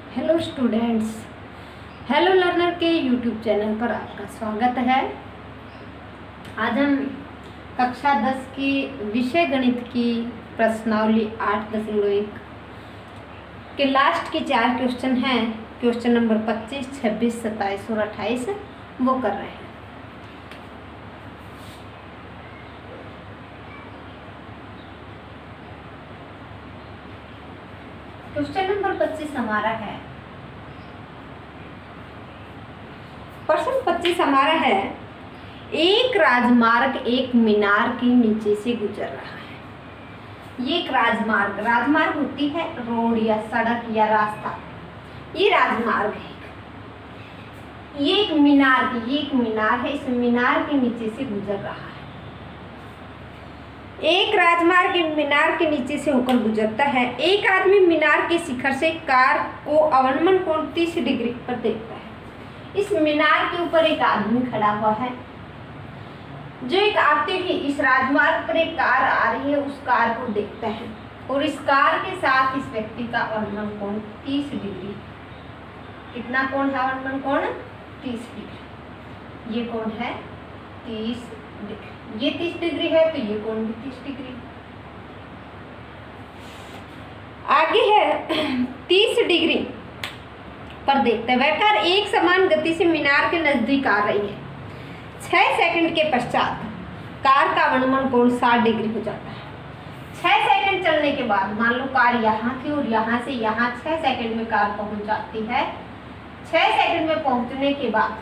Hello students, hello learner के YouTube channel पर आपका स्वागत है। आज हम कक्षा 10 की विषय गणित की प्रश्नावली 8.1 के लास्ट के 4 क्वेश्चन हैं। क्वेश्चन नंबर 25, 26, 27 और 28 वो कर रहे हैं। क्वेश्चन नंबर 25 हमारा है, प्रश्न 25 हमारा है, एक राजमार्ग एक मीनार के नीचे से गुजर रहा है। ये एक राजमार्ग होती है रोड या सड़क या रास्ता, ये राजमार्ग है। ये एक मीनार है, इस मीनार के नीचे से गुजर रहा है। एक राजमार्ग मीनार के नीचे से होकर गुजरता है। एक आदमी मीनार के शिखर से कार को अवनमन कोण 30 डिग्री पर देखता है। इस मीनार के ऊपर एक आदमी खड़ा हुआ है जो एक आते ही इस राजमार्ग पर एक कार आ रही है, उस कार को देखता है और इस कार के साथ इस व्यक्ति का अवनमन कोण 30 डिग्री। कितना कोण है अवनमन कोण? 30 डिग्री। ये कोण है 30 डिग्री। ये 30 डिग्री है तो ये कोण भी 30 डिग्री। आगे है 30 डिग्री पर देखते हैं। वह कार एक समान गति से मीनार के नजदीक आ रही है। 6 सेकंड के पश्चात कार का अवनमन कोण 60 डिग्री हो जाता है। 6 सेकंड चलने के बाद मान लो कार यहाँ थी और यहाँ से यहाँ 6 सेकंड में कार पहुंच जाती है। 6 सेकंड में पहुंचने के बाद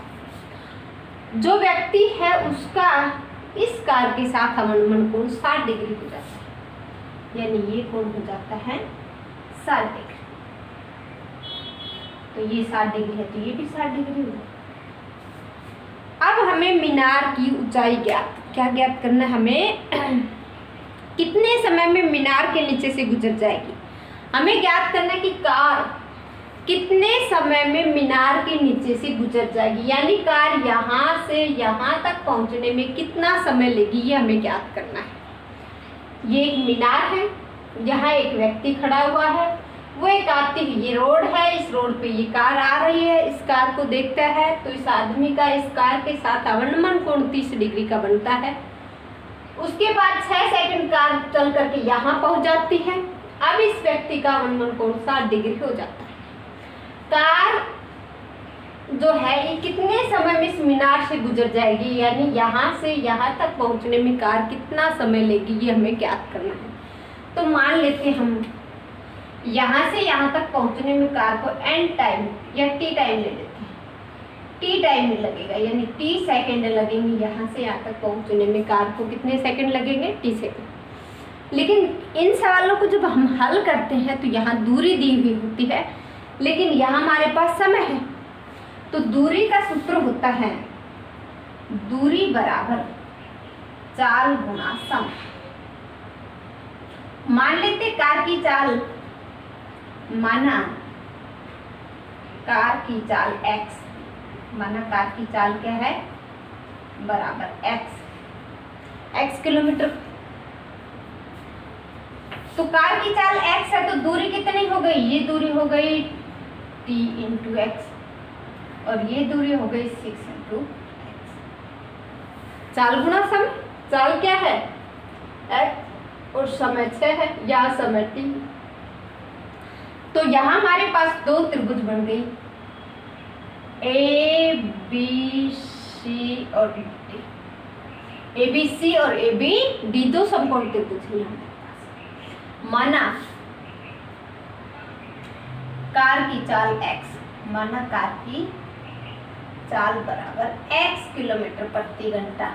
जो व्यक्ति है उसका इस कार के साथ अवनमन कोण 60 डिग्री हो जाता है, यानी ये कोण हो जाता है 60 डिग्री। तो ये 60 डिग्री है तो ये भी 60 डिग्री होगा। अब हमें मीनार की ऊंचाई क्या ज्ञात करना है हमें कितने समय में मीनार के नीचे से गुजर जाएगी। हमें ज्ञात करना है कि कार कितने समय में मीनार के नीचे से गुजर जाएगी, यानी कार यहाँ से यहाँ तक पहुँचने में कितना समय लेगी, ये हमें ज्ञात करना है। ये एक मीनार है, यहाँ एक व्यक्ति खड़ा हुआ है, वो एक आती है, ये रोड है, इस रोड पे ये कार आ रही है, इस कार को देखता है तो इस आदमी का इस कार के साथ अवनमन कोण 30 डिग्री का बनता है। उसके बाद 6 सेकंड कार चल करके यहाँ पहुँच जाती है। अब इस व्यक्ति का अवनमन कोण 60 डिग्री हो जाता है। कार जो है ये कितने समय में इस मीनार से गुजर जाएगी, यानी यहाँ से यहाँ तक पहुँचने में कार कितना समय लेगी, ये हमें ज्ञात करना है। तो मान लेते हम यहाँ से यहाँ तक पहुँचने में कार को एन टाइम या टी टाइम ले लेते हैं। टी टाइम लगेगा, यानी टी सेकेंड लगेंगे। यहाँ से यहाँ तक पहुँचने में कार को कितने सेकेंड लगेंगे? T second. लेकिन इन सवालों को जब हम हल करते हैं तो यहाँ दूरी दी हुई होती है, लेकिन यहाँ हमारे पास समय है। तो दूरी का सूत्र होता है दूरी बराबर चाल गुणा समय। मान लेते कार की चाल, माना कार की चाल x, माना कार की चाल क्या है? बराबर x किलोमीटर। तो कार की चाल x है तो दूरी कितनी हो गई? ये दूरी हो गई t इंटू एक्स और ये दूरी हो गई 6 इंटू एक्स। चाल गुणा समय। चाल क्या है? x और समय 6 है, यहाँ समय t। तो यहाँ हमारे पास दो त्रिभुज बन गई, ए बी सी और डी। ए बी सी और ए बी डी दो समकोण त्रिभुज है हमारे पास। माना कार की चाल x, माना कार की चाल बराबर x किलोमीटर प्रति घंटा।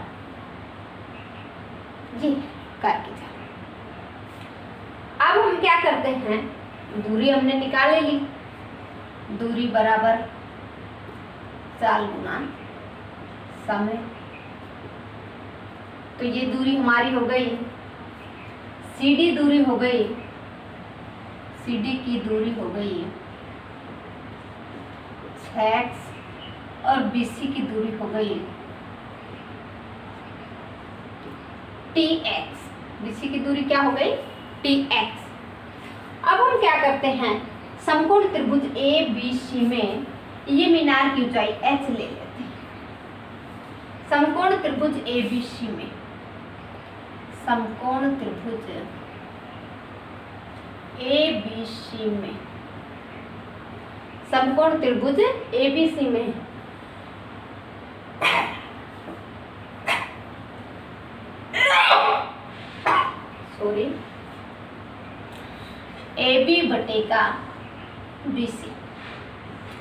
ये कार की चाल। अब हम क्या करते हैं, दूरी हमने निकाल ली, दूरी बराबर चाल गुना समय। तो ये दूरी हमारी हो गई, CD दूरी हो गई, CD की दूरी हो गई 6x और BC की दूरी हो गई TX। BC की दूरी क्या हो गई? TX। अब हम क्या करते हैं, समकोण त्रिभुज ABC में ये मीनार की ऊंचाई h ले लेते हैं। समकोण त्रिभुज ABC में, समकोण त्रिभुज ABC में, समकोण त्रिभुज ABC में सॉरी AB बटेगा BC।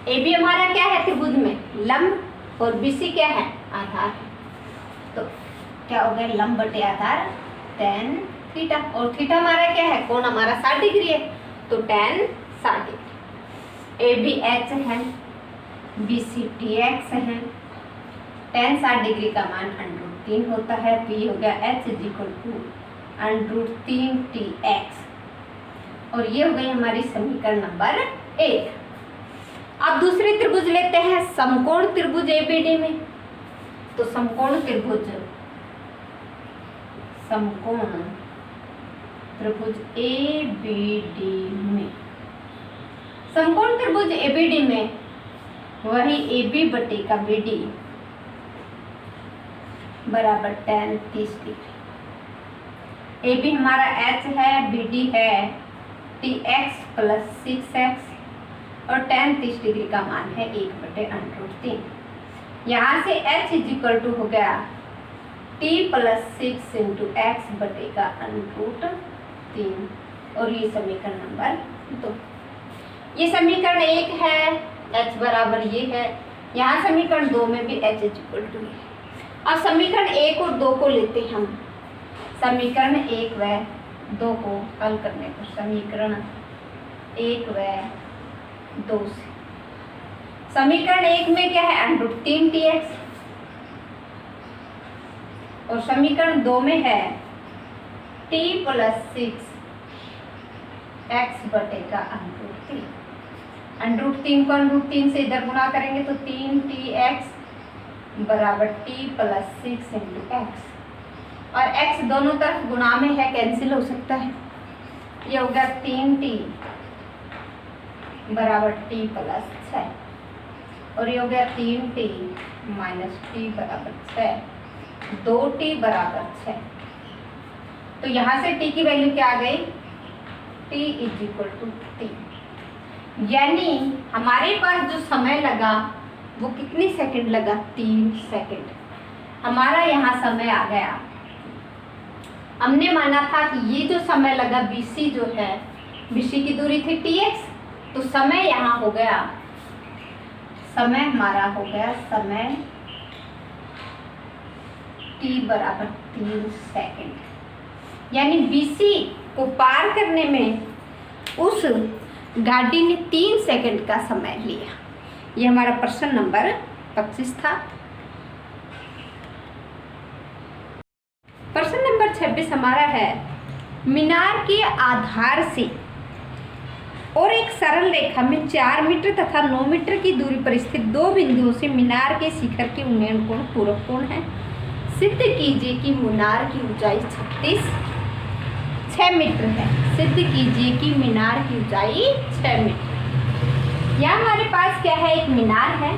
AB हमारा क्या है त्रिभुज में, लंब, और BC क्या है, आधार है। तो क्या हो गया, लंब बटे आधार tan थीटा, और थीटा हमारा क्या है, कोण हमारा 60 डिग्री है, तो tan 60 डिग्री। AB h है, BC tx है, tan 60 डिग्री का मान √3 होता है, तो ये हो गया h = √3 tx, और ये हो गई हमारी समीकरण नंबर 1। अब दूसरी त्रिभुज लेते हैं, समकोण त्रिभुज ABD में। तो समकोण त्रिभुज ABD में, समकोण त्रिभुज ABD में वही AB बटेगा BD बराबर tan 30 डिग्री। AB हमारा h है, BD है tx + 6x, और tan 30 डिग्री का मान है 1/√3। यहाँ से h = हो गया t + 6 × x बटेगा √3, और ये समीकरण नंबर 2। ये समीकरण 1 है, h बराबर ये है। यहाँ समीकरण 2 में भी h = है। अब समीकरण 1 और 2 को लेते हैं हम। समीकरण 1 व 2 को हल करने पर, समीकरण 1 व 2 से, समीकरण 1 में क्या है, √3 tx, और समीकरण 2 में है t + 6 x बटेगा √3। √3 को √3 से इधर गुणा करेंगे तो 3tx बराबर t + 6 × x, और x दोनों तरफ गुणा में है, कैंसिल हो सकता है। ये हो गया 3t बराबर t + 6, और ये हो गया 3t - t बराबर 6, 2t बराबर 6। तो यहाँ से t की वैल्यू क्या आ गई, t = 3। यानी हमारे पास जो समय लगा वो कितनी सेकंड लगा, 3 सेकंड। हमारा यहाँ समय आ गया। हमने माना था कि ये जो समय लगा BC जो है, BC की दूरी थी tx, तो समय यहाँ हो गया, समय हमारा हो गया समय t बराबर 3 सेकंड। यानी BC को पार करने में उस गाड़ी ने 3 सेकंड का समय लिया। ये हमारा प्रश्न नंबर 25 था। प्रश्न नंबर 26 हमारा है, मीनार के आधार से और एक सरल रेखा में 4 मीटर तथा 9 मीटर की दूरी पर स्थित 2 बिंदुओं से मीनार के शिखर के उन्नयन कोण पूरक कोण है। सिद्ध कीजिए कि मीनार की ऊंचाई 6 मीटर है। सिद्ध कीजिए कि मीनार की ऊंचाई 6 मीटर। यहाँ हमारे पास क्या है, एक मीनार है,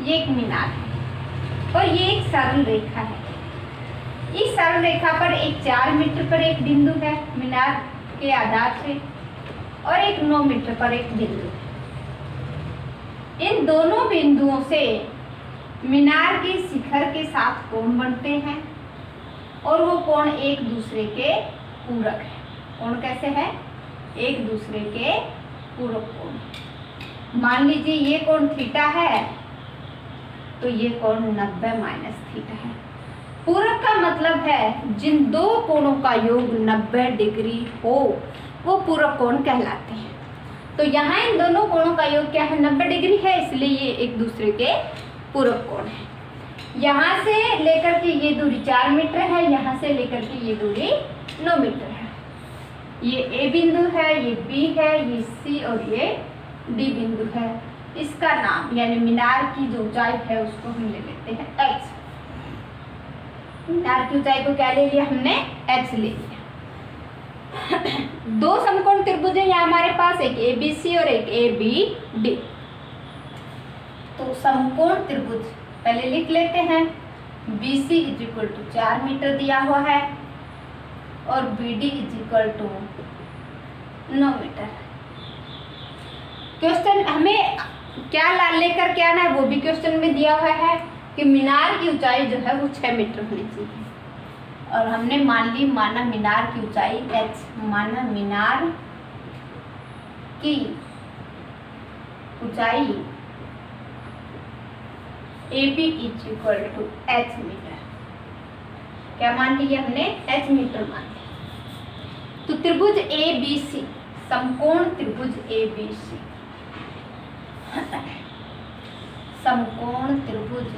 ये एक मीनार है, और ये एक सरल रेखा है। इस सरल रेखा पर एक 4 मीटर पर एक बिंदु है मीनार के आधार से, और एक 9 मीटर पर एक बिंदु है। इन दोनों बिंदुओं से मीनार के शिखर के साथ कोण बनते हैं, और वो कोण एक दूसरे के पूरक है। कोण कैसे है, एक दूसरे के पूरक कोण। मान लीजिए ये कोण थीटा है, तो ये कोण 90 - थीटा है। पूरक का मतलब है जिन दो कोणों का योग 90 डिग्री हो वो पूरक कोण कहलाते हैं। तो यहाँ इन दोनों कोणों का योग क्या है, 90 डिग्री है, इसलिए ये एक दूसरे के पूरक कोण है। यहाँ से लेकर के ये दूरी 4 मीटर है, यहाँ से लेकर के ये दूरी 9 मीटर है। ये A बिंदु है, ये B है, ये C और ये D बिंदु है। इसका नाम यानी मीनार की जो ऊंचाई है उसको हम ले लेते हैं h। मीनार की ऊंचाई को क्या ले लिया हमने, h ले लिया। दो समकोण त्रिभुज है यहाँ हमारे पास, एक ABC और एक ABD। तो समकोण त्रिभुज पहले लिख लेते हैं। BC इक्वल टू 4 मीटर दिया हुआ है और BD equal to 9 metre. Question हमें क्या लेकर के आना है वो भी क्वेश्चन में दिया हुआ है कि मीनार की ऊंचाई जो है वो 6 मीटर होनी चाहिए। और हमने माना मीनार की ऊंचाई h, माना मीनार की ऊंचाई AB equal to h metre. क्या मान लिया हमने? h मीटर मान लिया। तो त्रिभुज ABC, समकोण त्रिभुज ABC, समकोण त्रिभुज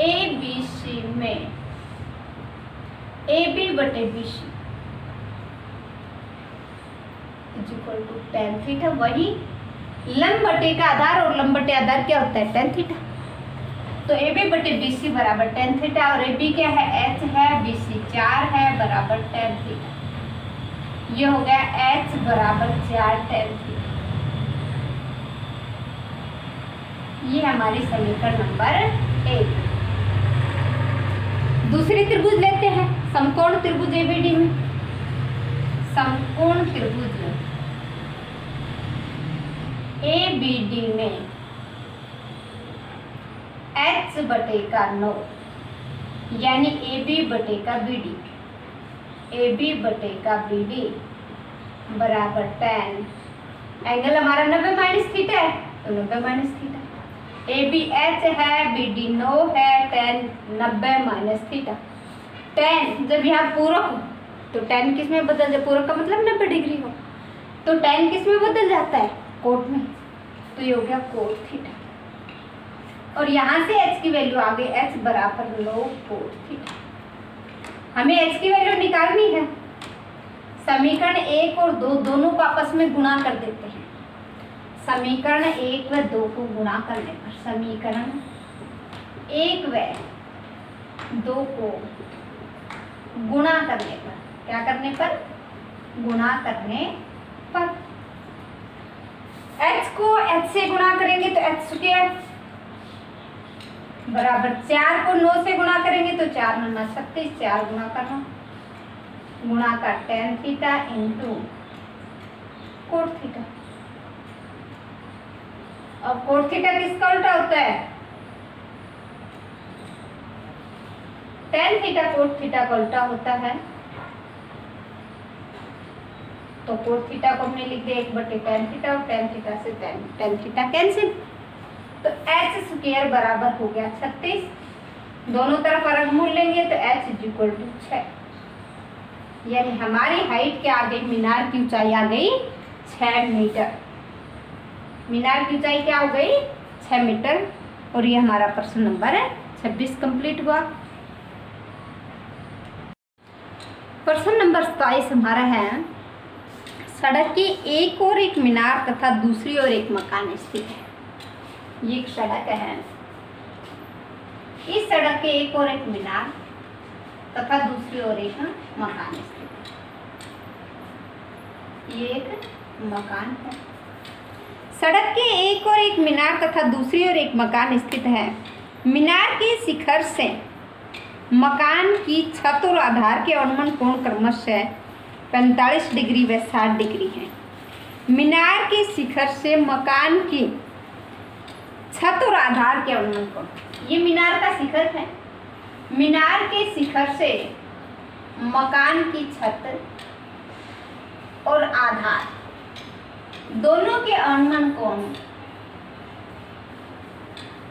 ABC में AB बटे BC equal to tan theta. वही लंब बटे का आधार और लंब बटे आधार क्या होता है? tan theta. तो AB बटे BC बराबर tan थीटा और AB क्या है? h है, BC 4 है बराबर tan थीटा। ये हो गया h बराबर 4 tan थीटा। ये हमारी समीकरण नंबर 1। दूसरी त्रिभुज लेते हैं, समकोण त्रिभुज ABD में। समकोण त्रिभुज ABD में h बटे का 9 यानी AB बटे का BD, AB बटे का BD बराबर tan, एंगल हमारा 90 माइनस थीटा है तो 90 माइनस थीटा। AB h है, BD 9 है, tan 90 माइनस थीटा। tan जब यहाँ पूरक हो तो tan किस में बदल जाए? पूरक का मतलब 90 डिग्री हो तो tan किस में बदल जाता है? कोट में। तो ये हो गया कोट थीटा। और यहाँ से h की वैल्यू आ गई, h बराबर 9 कोट थीटा। हमें h की वैल्यू निकालनी है। समीकरण 1 और 2 दोनों को आपस में गुणा कर देते हैं। समीकरण 1 व 2 को गुणा करने पर, समीकरण 1 व 2 को गुणा करने पर, क्या करने पर? गुणा करने पर h को h से गुणा करेंगे तो h स्क्वायर बराबर 4 को 9 से गुणा करेंगे तो 4 9 36, 4 गुणा करना, गुणा का tan theta into cot theta. और कोट थीटा किसका उल्टा होता है? tan थीटा कोट थीटा का उल्टा होता है। तो कोट थीटा को हमने लिख दिया 1 बटे tan थीटा और tan थीटा से tan थीटा कैंसिल। तो h स्क्वायर बराबर हो गया 36। दोनों तरफ वर्गमूल लेंगे तो h इक्वल टू 6, यानी हमारी हाइट क्या आ गई? मीनार की ऊंचाई आ गई 6 मीटर। मीनार की ऊंचाई क्या हो गई? 6 मीटर। और ये हमारा प्रश्न नंबर 26 कंप्लीट हुआ। प्रश्न नंबर 27 हमारा है, सड़क के एक और एक मीनार तथा दूसरी ओर एक मकान स्थित है। ये एक सड़क है, इस सड़क के एक और एक मीनार तथा दूसरी ओर एक मकान स्थित है। ये एक मकान है। सड़क के एक और एक मीनार तथा दूसरी ओर एक मकान स्थित है। मीनार के शिखर से मकान की छत और आधार के अनुमान कोण क्रमशः 45 डिग्री व 60 डिग्री है। मीनार के शिखर से मकान की छत और आधार के अनुमान कोण, ये मीनार का शिखर है। मीनार के शिखर से मकान की छत और आधार दोनों के अनुमान कोण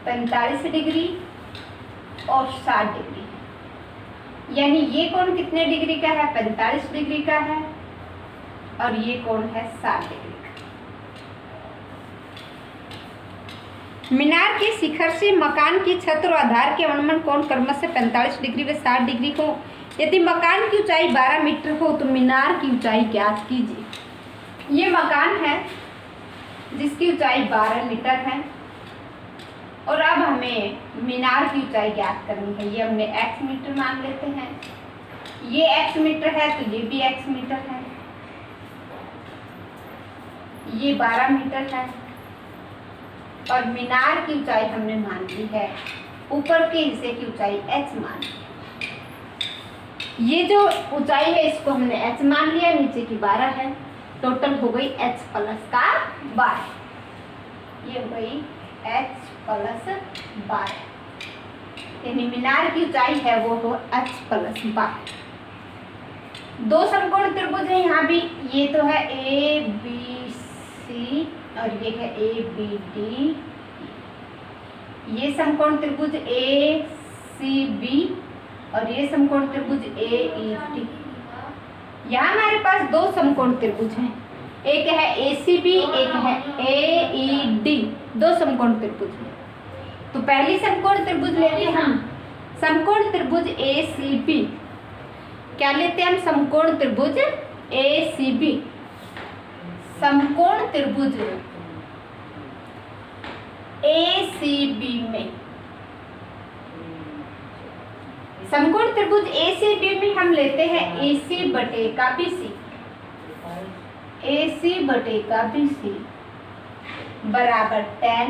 45 डिग्री और 60 डिग्री है। यानी ये कोण कितने डिग्री का है? 45 डिग्री का है और ये कोण है 60 डिग्री का। मीनार के शिखर से मकान की छत और आधार के अनुमान कोण क्रमशः 45 डिग्री व 60 डिग्री हो। यदि मकान की ऊंचाई 12 मीटर हो तो मीनार की ऊंचाई ज्ञात कीजिए। ये मकान है जिसकी ऊंचाई 12 मीटर है और अब हमें मीनार की ऊंचाई ज्ञात करनी है। ये हमने x मीटर मान लेते हैं, ये x मीटर है तो ये भी x मीटर है, ये 12 मीटर है और मीनार की ऊंचाई हमने मान ली है, ऊपर के हिस्से की ऊंचाई h मान ली। ये जो ऊंचाई है इसको हमने h मान लिया, नीचे की 12 है, टोटल हो गई h प्लस का 12, ये हो गई h प्लस 12, यानी मीनार की ऊंचाई है वो हो h प्लस 12। दो समकोण त्रिभुज है यहाँ भी, ये तो है ए बी सी और ये है ए बी डी, ये समकोण त्रिभुज ए सी बी और ये समकोण त्रिभुज ए ई डी। यहाँ हमारे पास दो समकोण त्रिभुज हैं, एक है ए सी बी, एक है ए ई डी, दो समकोण त्रिभुज हैं। तो पहली समकोण त्रिभुज लेते हैं हम समकोण त्रिभुज ए सी बी। क्या लेते हैं हम? समकोण त्रिभुज ए सी बी। समकोण त्रिभुज ए सी बी में, समकोण त्रिभुज ए सी बी में हम लेते हैं ए सी बटे का बी सी, ए सी बटे का बी सी बराबर tan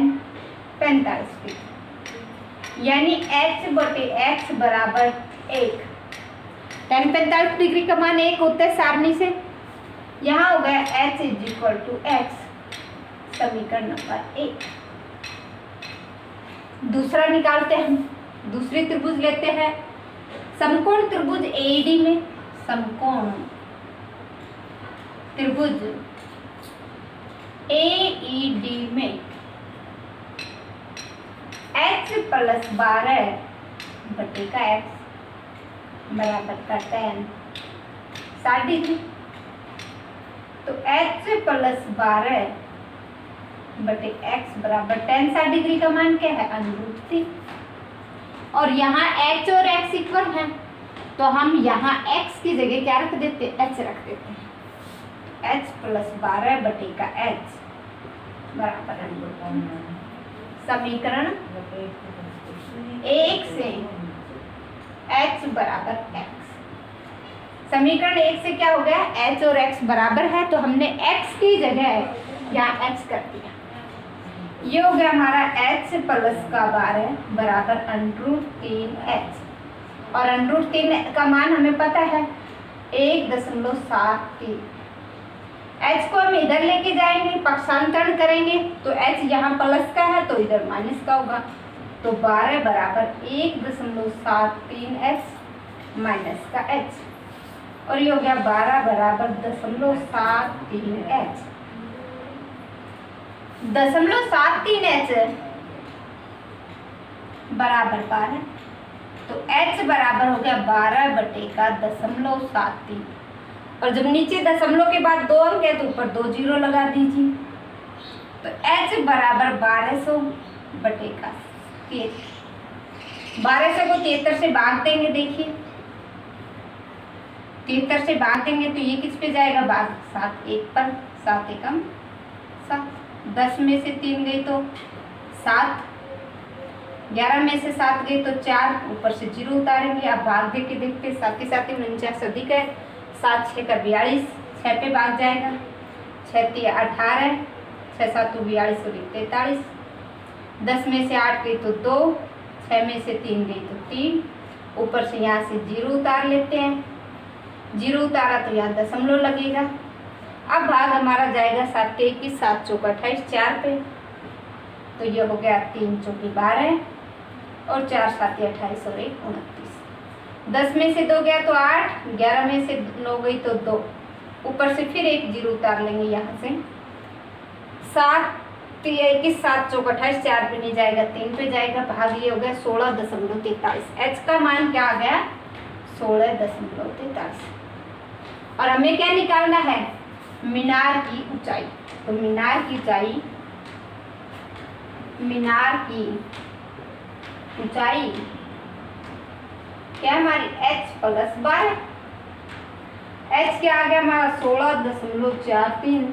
45 डिग्री, यानी h बटे x बराबर 1। tan 45 डिग्री का मान 1 होता है सारणी से, यहाँ हो गया h is equal to x, समीकरण नंबर 1। दूसरा निकालते हैं हम, दूसरी त्रिभुज लेते हैं समकोण त्रिभुज एडी में, समकोण त्रिभुज एईडी में h प्लस 12 बटे का x बराबर का tan 60 डिग्री। तो h प्लस 12 बटे x बराबर tan 60 डिग्री का मान क्या है? √3। और यहाँ h और x इक्वल हैं तो हम यहाँ x की जगह क्या रख देते? h रख देते हैं। h प्लस 12 बटे का h बराबर समीकरण 1 से h बराबर x। समीकरण 1 से क्या हो गया? h और x बराबर है तो हमने x की जगह यहाँ h कर दिया। ये हो गया हमारा h प्लस का 12 बराबर √3h, और √3 का मान हमें पता है 1.73। h को हम इधर लेके जाएंगे, पक्षांतरण करेंगे तो h यहाँ प्लस का है तो इधर माइनस का होगा, तो 12 बराबर 1.73h माइनस का h, और ये हो गया 12 बराबर 0.73h। 0.73h बराबर 12, तो h बराबर हो गया 12 बटे का 0.73, और जब नीचे दशमलव के बाद 2 अंक है तो ऊपर 2 जीरो लगा दीजिए, तो h बराबर 1200 बटे का 1200 को 73 से भाग देंगे। देखिए 73 से भाग देंगे तो ये किस पे जाएगा? भाग 7 1 पर, 7 एकम 7, 10 में से 3 गई तो 7, 11 में से 7 गई तो 4, ऊपर से 0 उतारेंगे। अब भाग दे के देखते, 7 के 7 49 अधिक है, 7 6 का 42, 6 पे भाग जाएगा, 6 3 18, 6 7 42 और 43, 10 में से 8 गई तो 2, 6 में से 3 गई तो 3, ऊपर से यहाँ से 0 उतार लेते हैं, 0 उतारा तो यहाँ दशमलव लगेगा। अब भाग हमारा जाएगा 7 के 21, 7 चौका 28, 4 पे, तो ये हो गया 3 चौकी 12 और 4 7 28 और 1 29। 10 में से 2 गया तो 8, 11 में से 9 गई तो 2, ऊपर से फिर एक 0 उतार लेंगे यहाँ से, 7 21, 7 चौका 28, 4 पे नहीं जाएगा 3 पे जाएगा, भाग ये हो गया 16.43। h का मान क्या आ गया? 16.43। और हमें क्या निकालना है? मीनार की ऊंचाई। तो मीनार की ऊंचाई, मीनार की ऊंचाई क्या हमारी? h plus 12। h क्या आ गया हमारा? 16.43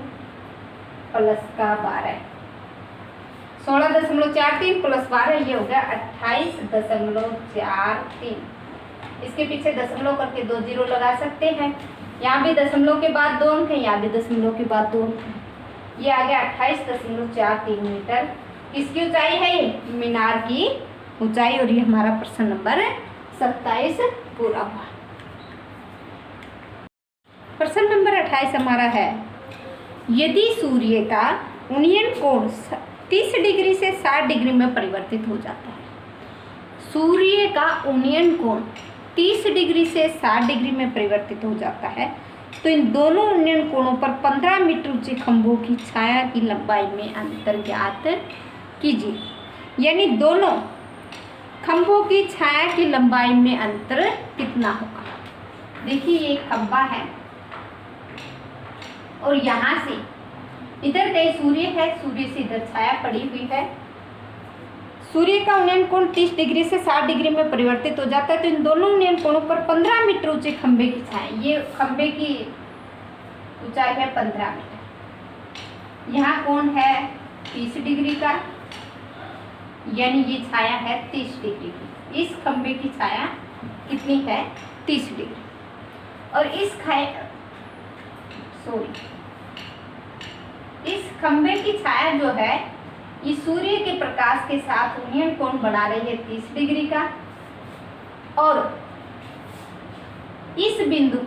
प्लस का 12, 16.43 प्लस 12, ये हो गया 28.43। इसके पीछे दशमलव करके 2 जीरो लगा सकते हैं। यहाँ भी दशमलव के बाद 2 अंक है, यहाँ भी दशमलव के बाद 2 अंक है। ये आ गया 28.43 मीटर। किसकी ऊंचाई है ये? मीनार की ऊंचाई। और ये हमारा प्रश्न नंबर 27 पूरा हुआ। प्रश्न नंबर 28 हमारा है, यदि सूर्य का उन्नयन कोण 30 डिग्री से 60 डिग्री में परिवर्तित हो जाता है। सूर्य का उन्नयन कोण 30 डिग्री से 60 डिग्री में परिवर्तित हो जाता है, तो इन दोनों उन्नयन कोणों पर 15 मीटर ऊंचे खंभों की छाया की लंबाई में अंतर ज्ञात कीजिए। यानी दोनों खंभों की छाया की लंबाई में अंतर कितना होगा। देखिए ये खंभा है और यहाँ से इधर कहीं सूर्य है, सूर्य से इधर छाया पड़ी हुई है। सूर्य का उन्नयन कोण 30 डिग्री से 60 डिग्री में परिवर्तित हो जाता है, तो इन दोनों उन्नयन कोणों पर 15 मीटर ऊंचे खंभे की छाया, ये खंभे की ऊंचाई है 15 मीटर। यहाँ कोण है 30 डिग्री का, यानी ये छाया है 30 डिग्री की। इस खंभे की छाया कितनी है? 30 डिग्री। और इस खंभे की छाया जो है ये सूर्य के प्रकाश के साथ उन्नयन कोण बना रही है 30 डिग्री का। और इस बिंदु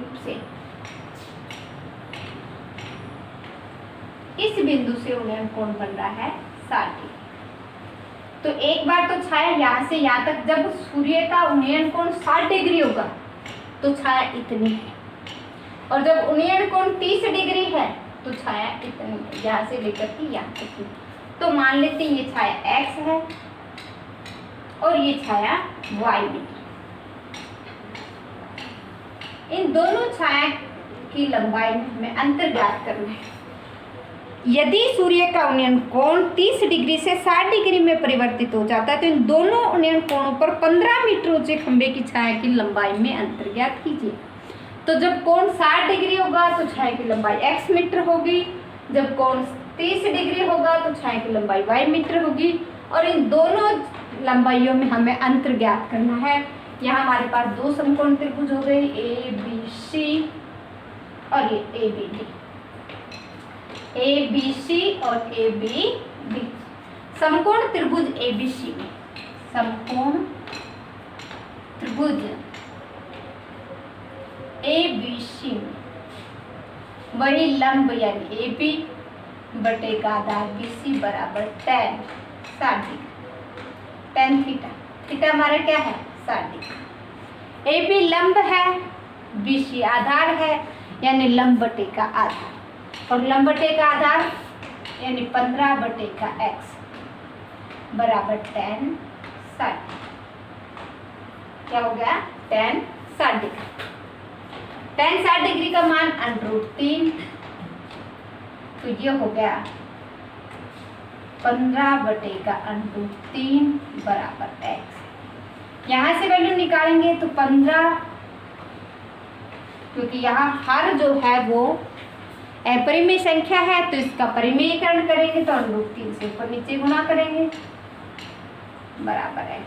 से उन्नयन कोण बन रहा है 60 डिग्री। तो एक बार तो छाया यहाँ से यहाँ तक, जब सूर्य का उन्नयन कोण 60 डिग्री होगा तो छाया इतनी है, और जब उन्नयन कोण 30 डिग्री है तो छाया इतनी है, यहाँ से लेकर के यहाँ तक की। तो मान लेते हैं ये छाया x है और ये छाया y में। इन दोनों छाया की लंबाई में हमें अंतर ज्ञात करना है। यदि सूर्य का उन्नयन कोण 30 डिग्री से 60 डिग्री में परिवर्तित हो जाता है, तो इन दोनों उन्नयन कोणों पर 15 मीटर ऊंचे खंभे की छाया की लंबाई में अंतर ज्ञात कीजिए। तो जब कोण 60 डिग्री होगा तो छाया की लंबाई x मीटर होगी, जब कोण 30 डिग्री होगा तो छाया की लंबाई y मीटर होगी। और इन दोनों लंबाइयों में हमें अंतर ज्ञात करना है। यहाँ हमारे पास दो समकोण त्रिभुज हो गए, ABC और ये ABD, ABC और ABD। समकोण त्रिभुज ABC में, समकोण त्रिभुज ABC में वही लंब यानी AB बटे का आधार BC बराबर tan 60 degree, tan theta. Theta हमारा क्या है? 60 डिग्री। AB लंब है, BC आधार है, यानी लंब बटे का आधार। और लंब बटे का आधार यानी 15 बटे का x बराबर tan 60। क्या हो गया? tan 60 degree. tan 60 डिग्री का मान √3, तो ये हो गया 15 बटे का √3 बराबर x। यहाँ से वैल्यू निकालेंगे तो 15, क्योंकि यहाँ हर जो है वो अपरिमेय संख्या है तो इसका परिमेयीकरण करेंगे तो √3 से ऊपर नीचे गुणा करेंगे बराबर x।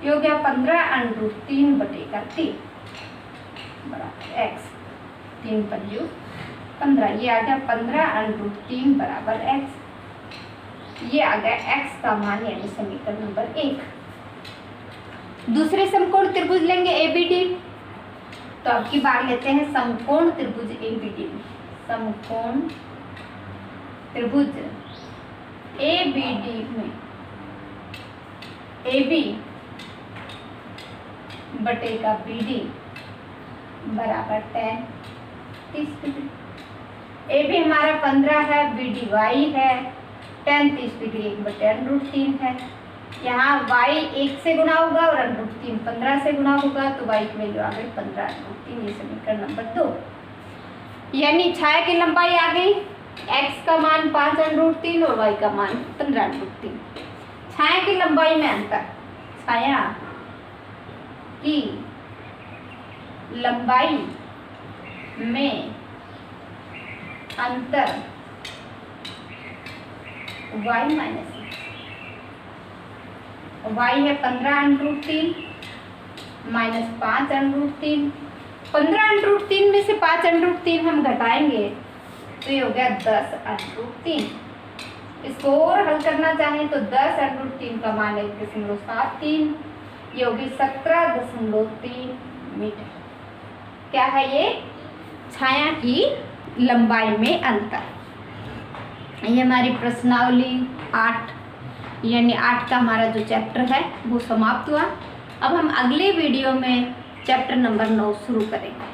ये हो गया 15 √3 बटे का 3 बराबर x। 3 पंजू 15, ये आ गया 15 √3 बराबर x। ये आ गया x का मान यानी समीकरण नंबर 1। दूसरे समकोण त्रिभुज लेंगे ABD, तो अब की बार लेते हैं समकोण त्रिभुज ABD में। समकोण त्रिभुज ABD में AB बटे का BD बराबर tan 30 डिग्री। AB हमारा 15 है, BD y है, tan 30 डिग्री 1 बटे √3 है। यहाँ y 1 से गुणा होगा और √3 15 से गुणा होगा, तो y की वैल्यू आ गई 15 √3। ये समीकरण नंबर 2। यानी छाया की लंबाई आ गई, x का मान 5 √3 और y का मान 15 √3। छाया की लंबाई में अंतर, छाया की लंबाई में अंतर y माइनस y है 15 √3 -5√3। 15√3 में से 5√3 हम घटाएंगे तो ये हो गया 10√3। इसको और हल करना चाहें तो 10√3 का मान 1.73, ये होगी 17.3 मीटर। क्या है ये? छाया की लंबाई में अंतर। ये हमारी प्रश्नावली 8 यानी 8 का हमारा जो चैप्टर है वो समाप्त हुआ। अब हम अगले वीडियो में चैप्टर नंबर 9 शुरू करेंगे।